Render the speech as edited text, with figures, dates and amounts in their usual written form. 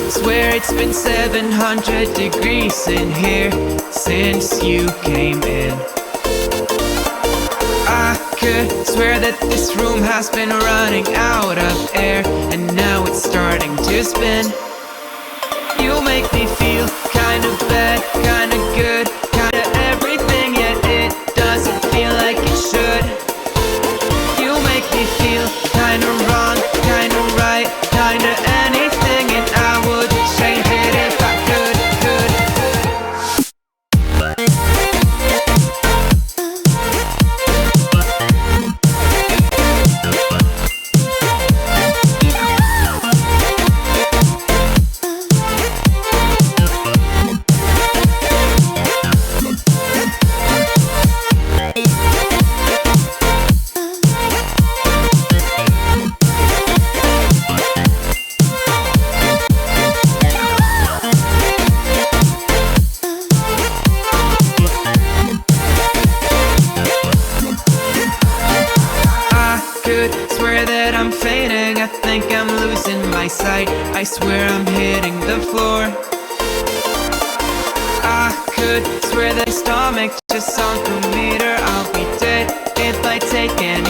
Swear it's been 700 degrees in here since you came in. I could swear that this room has been running out of air, and now it's starting to spin. You make me feel kinda bad, kinda good, kinda everything, yet it doesn't feel like it should. You make me feel kinda wrong, kinda right, kinda anything, and I would change it if I could. Swear that I'm fainting, I think I'm losing my sight, I swear I'm hitting the floor. I could swear that my stomach just sunk a meter. I'll be dead if I take any